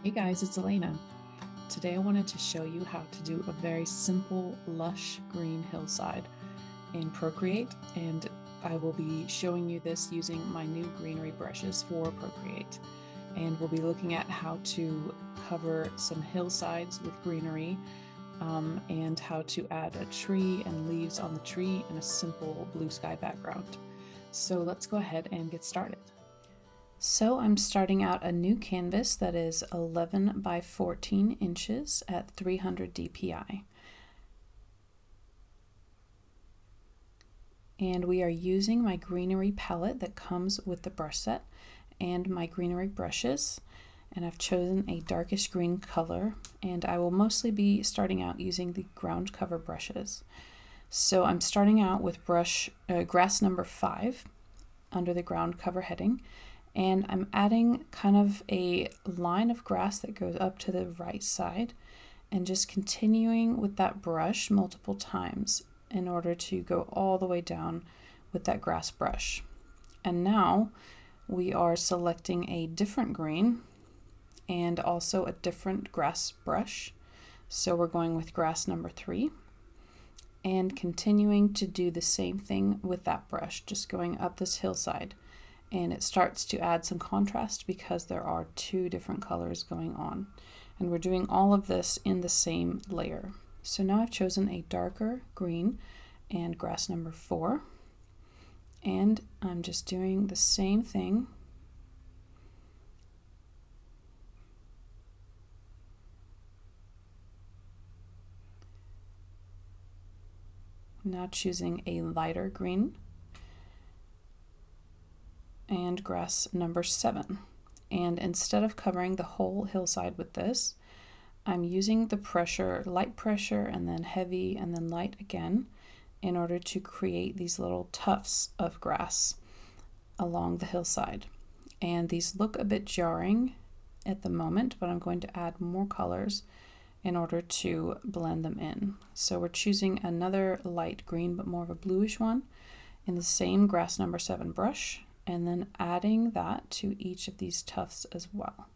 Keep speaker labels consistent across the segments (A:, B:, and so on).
A: Hey guys, it's Elena. Today I wanted to show you how to do a very simple lush green hillside in Procreate, and I will be showing you this using my new Greenery brushes for Procreate. And we'll be looking at how to cover some hillsides with greenery and how to add a tree and leaves on the tree in a simple blue sky background. So let's go ahead and get started. So I'm starting out a new canvas that is 11 by 14 inches at 300 dpi. And we are using my Greenery palette that comes with the brush set and my Greenery brushes. And I've chosen a darkish green color, and I will mostly be starting out using the ground cover brushes. So I'm starting out with grass number 5 under the ground cover heading. And I'm adding kind of a line of grass that goes up to the right side and just continuing with that brush multiple times in order to go all the way down with that grass brush. And now we are selecting a different green and also a different grass brush. So we're going with grass number 3 and continuing to do the same thing with that brush, just going up this hillside. And it starts to add some contrast because there are 2 different colors going on. And we're doing all of this in the same layer. So now I've chosen a darker green and grass number 4. And I'm just doing the same thing. Now choosing a lighter green and grass number 7. And instead of covering the whole hillside with this, I'm using the pressure, light pressure, and then heavy, and then light again, in order to create these little tufts of grass along the hillside. And these look a bit jarring at the moment, but I'm going to add more colors in order to blend them in. So we're choosing another light green, but more of a bluish one, in the same grass number 7 brush, and then adding that to each of these tufts as well.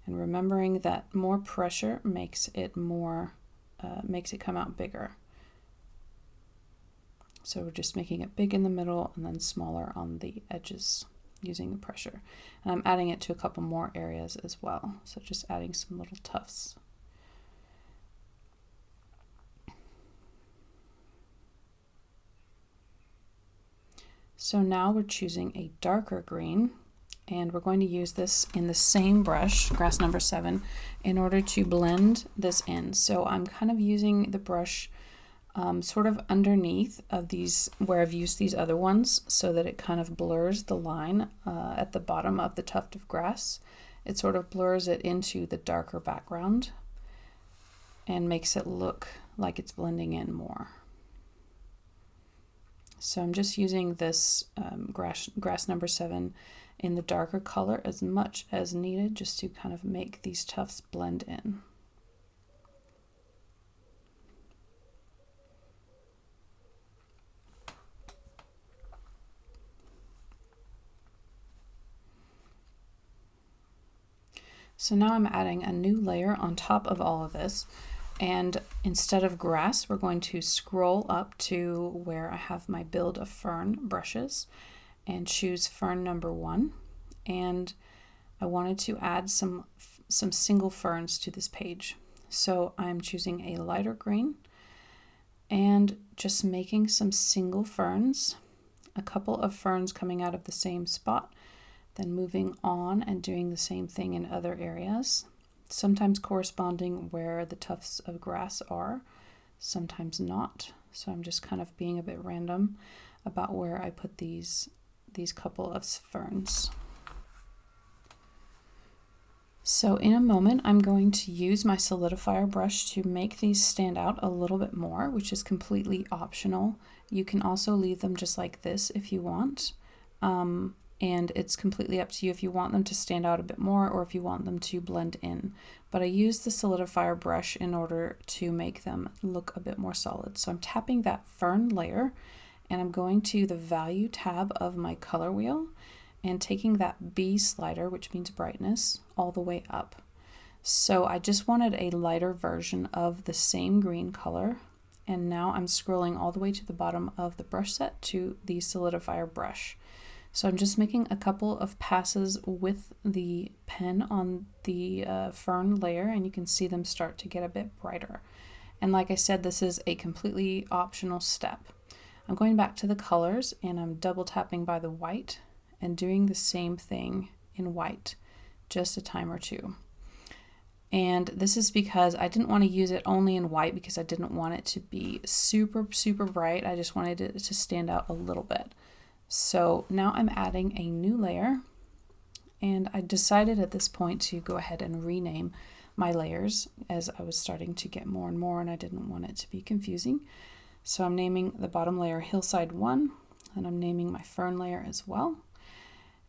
A: And remembering that more pressure makes it come out bigger. So we're just making it big in the middle and then smaller on the edges using the pressure. And I'm adding it to a couple more areas as well. So just adding some little tufts. So now we're choosing a darker green, and we're going to use this in the same brush, grass number 7, in order to blend this in. So I'm kind of using the brush sort of underneath of these where I've used these other ones, so that it kind of blurs the line at the bottom of the tuft of grass. It sort of blurs it into the darker background and makes it look like it's blending in more. So I'm just using this grass number 7 in the darker color as much as needed, just to kind of make these tufts blend in. So now I'm adding a new layer on top of all of this. And instead of grass, we're going to scroll up to where I have my Build a Fern brushes and choose fern number 1. And I wanted to add some single ferns to this page. So I'm choosing a lighter green and just making some single ferns, a couple of ferns coming out of the same spot, then moving on and doing the same thing in other areas. Sometimes corresponding where the tufts of grass are, sometimes not. So I'm just kind of being a bit random about where I put these couple of ferns. So in a moment, I'm going to use my Solidifier brush to make these stand out a little bit more, which is completely optional. You can also leave them just like this if you want. And it's completely up to you if you want them to stand out a bit more or if you want them to blend in. But I use the Solidifier brush in order to make them look a bit more solid. So I'm tapping that fern layer, and I'm going to the value tab of my color wheel and taking that B slider, which means brightness, all the way up. So I just wanted a lighter version of the same green color, and now I'm scrolling all the way to the bottom of the brush set to the Solidifier Brush. So I'm just making a couple of passes with the pen on the fern layer, and you can see them start to get a bit brighter. And like I said, this is a completely optional step. I'm going back to the colors and I'm double tapping by the white and doing the same thing in white, just a time or two. And this is because I didn't want to use it only in white because I didn't want it to be super bright. I just wanted it to stand out a little bit. So now I'm adding a new layer, and I decided at this point to go ahead and rename my layers as I was starting to get more and more, and I didn't want it to be confusing. So I'm naming the bottom layer Hillside 1, and I'm naming my fern layer as well.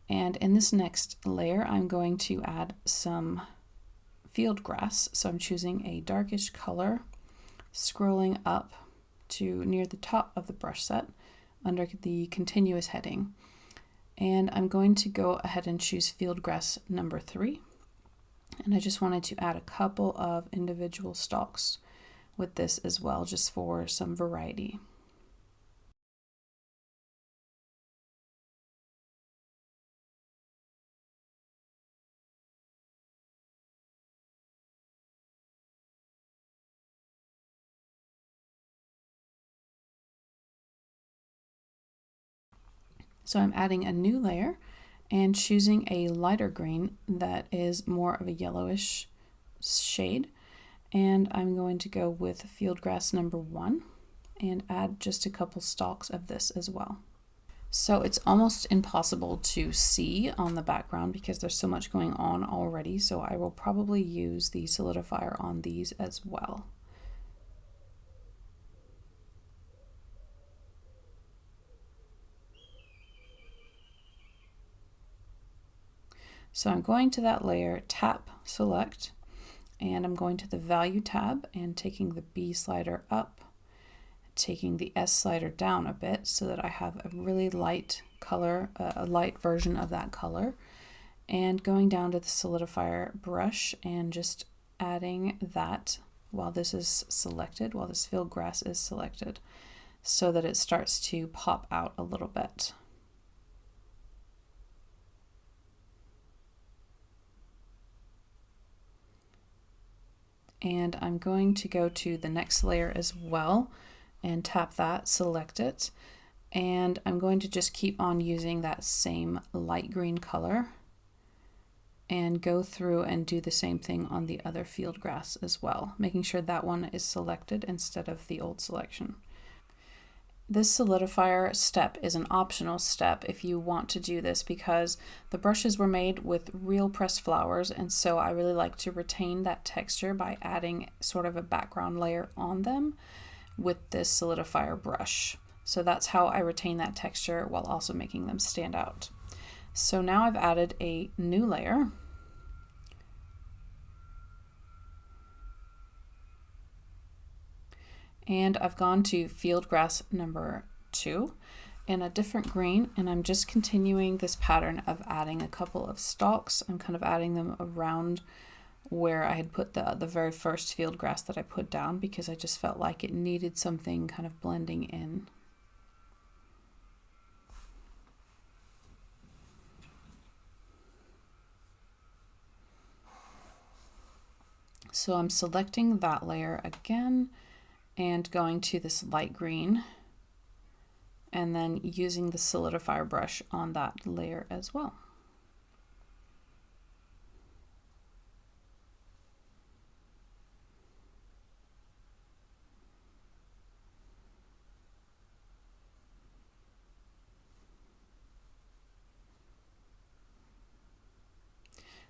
A: And in this next layer, I'm going to add some field grass. So I'm choosing a darkish color, scrolling up to near the top of the brush set under the continuous heading. And I'm going to go ahead and choose field grass number 3. And I just wanted to add a couple of individual stalks with this as well, just for some variety. So I'm adding a new layer and choosing a lighter green that is more of a yellowish shade. And I'm going to go with field grass number 1 and add just a couple stalks of this as well. So it's almost impossible to see on the background because there's so much going on already. So I will probably use the solidifier on these as well. So I'm going to that layer, tap, select, and I'm going to the value tab and taking the B slider up, taking the S slider down a bit so that I have a really light color, a light version of that color, and going down to the solidifier brush and just adding that while this is selected, while this field grass is selected, so that it starts to pop out a little bit. And I'm going to go to the next layer as well and tap that, select it, and I'm going to just keep on using that same light green color and go through and do the same thing on the other field grass as well, making sure that one is selected instead of the old selection. This solidifier step is an optional step if you want to do this because the brushes were made with real pressed flowers, and so I really like to retain that texture by adding sort of a background layer on them with this solidifier brush. So that's how I retain that texture while also making them stand out. So now I've added a new layer. And I've gone to field grass number 2 in a different green, and I'm just continuing this pattern of adding a couple of stalks. I'm kind of adding them around where I had put the very first field grass that I put down because I just felt like it needed something kind of blending in. So I'm selecting that layer again and going to this light green and then using the solidifier brush on that layer as well.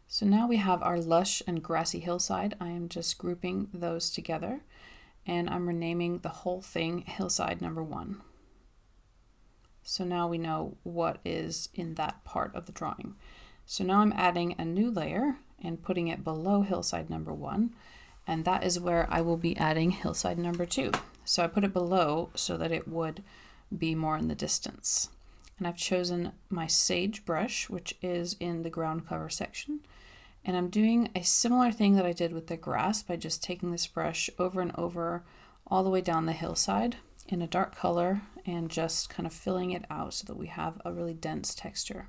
A: So now we have our lush and grassy hillside. I am just grouping those together, and I'm renaming the whole thing hillside number 1. So now we know what is in that part of the drawing. So now I'm adding a new layer and putting it below hillside number 1, and that is where I will be adding hillside number 2. So I put it below so that it would be more in the distance. And I've chosen my sage brush, which is in the ground cover section, And I'm doing a similar thing that I did with the grass by just taking this brush over and over all the way down the hillside in a dark color and just kind of filling it out so that we have a really dense texture.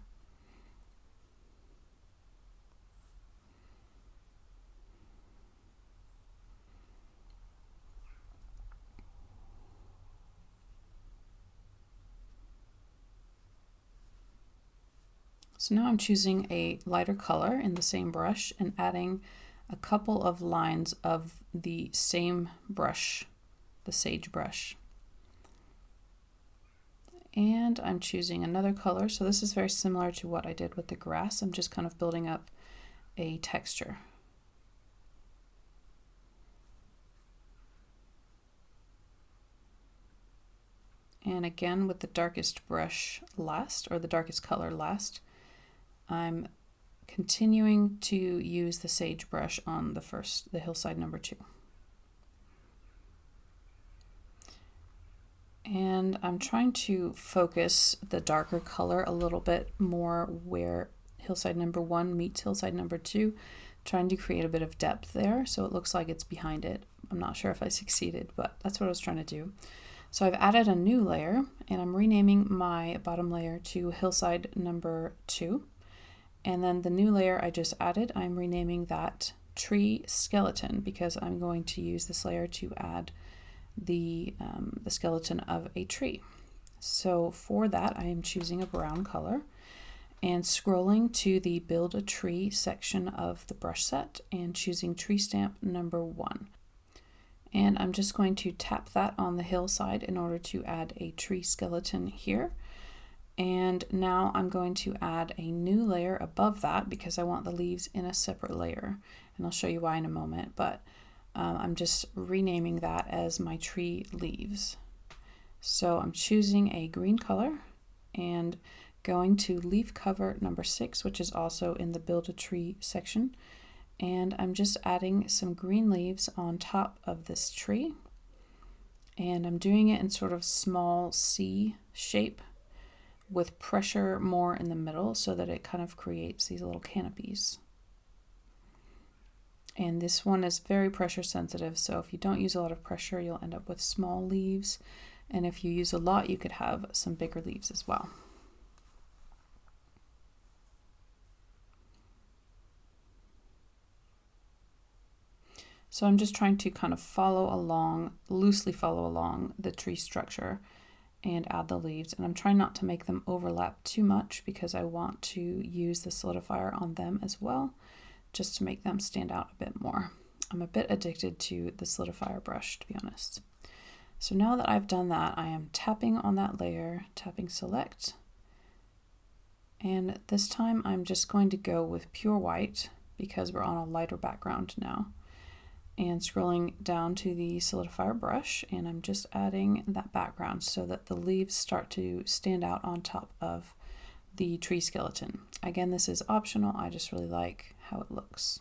A: So now I'm choosing a lighter color in the same brush and adding a couple of lines of the same brush, the sage brush. And I'm choosing another color. So this is very similar to what I did with the grass. I'm just kind of building up a texture. And again, with the darkest brush last, or the darkest color last, I'm continuing to use the sage brush on the hillside number 2. And I'm trying to focus the darker color a little bit more where hillside number 1 meets hillside number 2, trying to create a bit of depth there so it looks like it's behind it. I'm not sure if I succeeded, but that's what I was trying to do. So I've added a new layer and I'm renaming my bottom layer to hillside number 2. And then the new layer I just added, I'm renaming that tree skeleton because I'm going to use this layer to add the skeleton of a tree. So for that, I am choosing a brown color and scrolling to the Build a Tree section of the brush set and choosing tree stamp number 1. And I'm just going to tap that on the hillside in order to add a tree skeleton here. And now I'm going to add a new layer above that because I want the leaves in a separate layer. And I'll show you why in a moment, but I'm just renaming that as my tree leaves. So I'm choosing a green color and going to leaf cover number 6, which is also in the Build a Tree section. And I'm just adding some green leaves on top of this tree. And I'm doing it in sort of small C shape with pressure more in the middle so that it kind of creates these little canopies. And this one is very pressure sensitive, so if you don't use a lot of pressure, you'll end up with small leaves. And if you use a lot, you could have some bigger leaves as well. So I'm just trying to kind of loosely follow along the tree structure and add the leaves. And I'm trying not to make them overlap too much because I want to use the solidifier on them as well, just to make them stand out a bit more. I'm a bit addicted to the solidifier brush, to be honest. So now that I've done that, I am tapping on that layer, tapping select. And this time I'm just going to go with pure white because we're on a lighter background now. And scrolling down to the solidifier brush, and I'm just adding that background so that the leaves start to stand out on top of the tree skeleton. Again, this is optional. I just really like how it looks.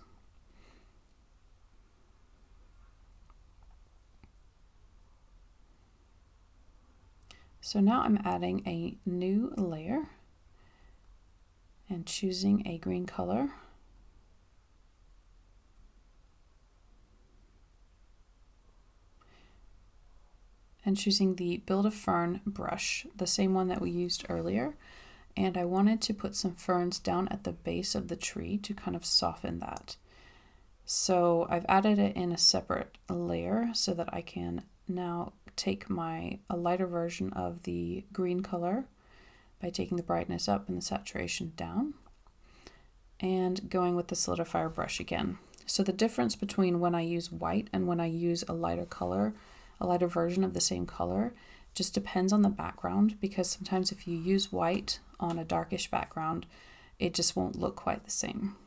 A: So now I'm adding a new layer and choosing a green color. And choosing the Build a Fern brush, the same one that we used earlier. And I wanted to put some ferns down at the base of the tree to kind of soften that. So I've added it in a separate layer so that I can now take a lighter version of the green color by taking the brightness up and the saturation down and going with the solidifier brush again. So the difference between when I use white and when I use a lighter color, a lighter version of the same color, just depends on the background, because sometimes if you use white on a darkish background, it just won't look quite the same.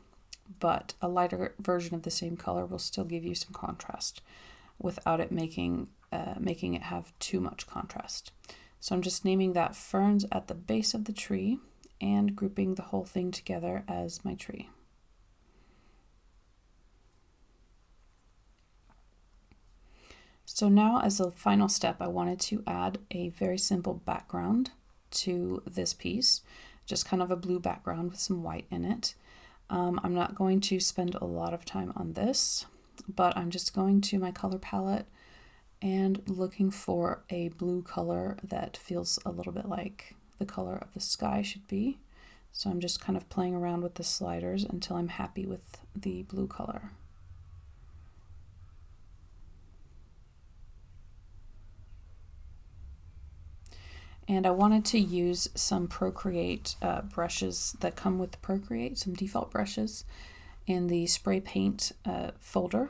A: But a lighter version of the same color will still give you some contrast without it making it have too much contrast. So I'm just naming that ferns at the base of the tree and grouping the whole thing together as my tree. So now, as a final step, I wanted to add a very simple background to this piece, just kind of a blue background with some white in it. I'm not going to spend a lot of time on this, but I'm just going to my color palette and looking for a blue color that feels a little bit like the color of the sky should be. So I'm just kind of playing around with the sliders until I'm happy with the blue color. And I wanted to use some Procreate brushes that come with Procreate, some default brushes in the spray paint folder.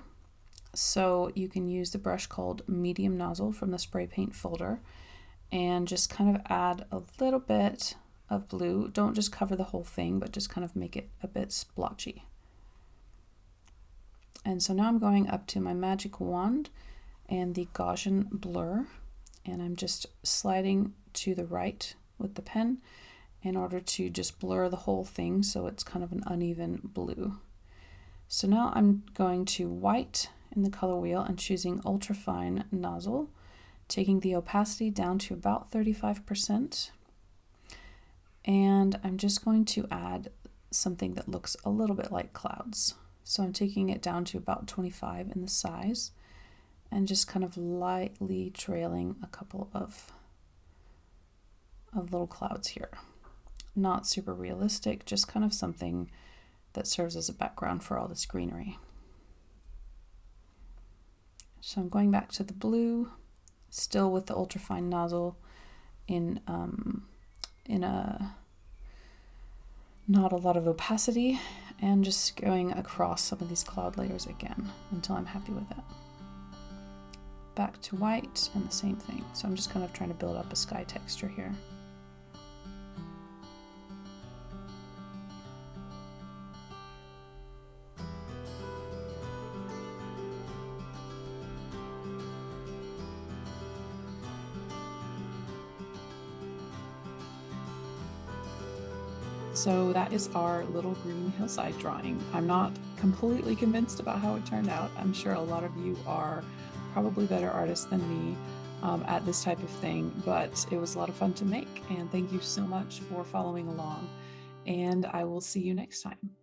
A: So you can use the brush called Medium Nozzle from the spray paint folder and just kind of add a little bit of blue. Don't just cover the whole thing, but just kind of make it a bit splotchy. And so now I'm going up to my magic wand and the Gaussian blur, and I'm just sliding to the right with the pen in order to just blur the whole thing so it's kind of an uneven blue. So now I'm going to white in the color wheel and choosing ultrafine nozzle, taking the opacity down to about 35%. And I'm just going to add something that looks a little bit like clouds. So I'm taking it down to about 25 in the size and just kind of lightly trailing a couple of little clouds here. Not super realistic, just kind of something that serves as a background for all this greenery. So I'm going back to the blue, still with the ultrafine nozzle in not a lot of opacity, and just going across some of these cloud layers again until I'm happy with it. Back to white and the same thing. So I'm just kind of trying to build up a sky texture here. So that is our little green hillside drawing. I'm not completely convinced about how it turned out. I'm sure a lot of you are probably better artists than me at this type of thing, but it was a lot of fun to make, and thank you so much for following along, and I will see you next time.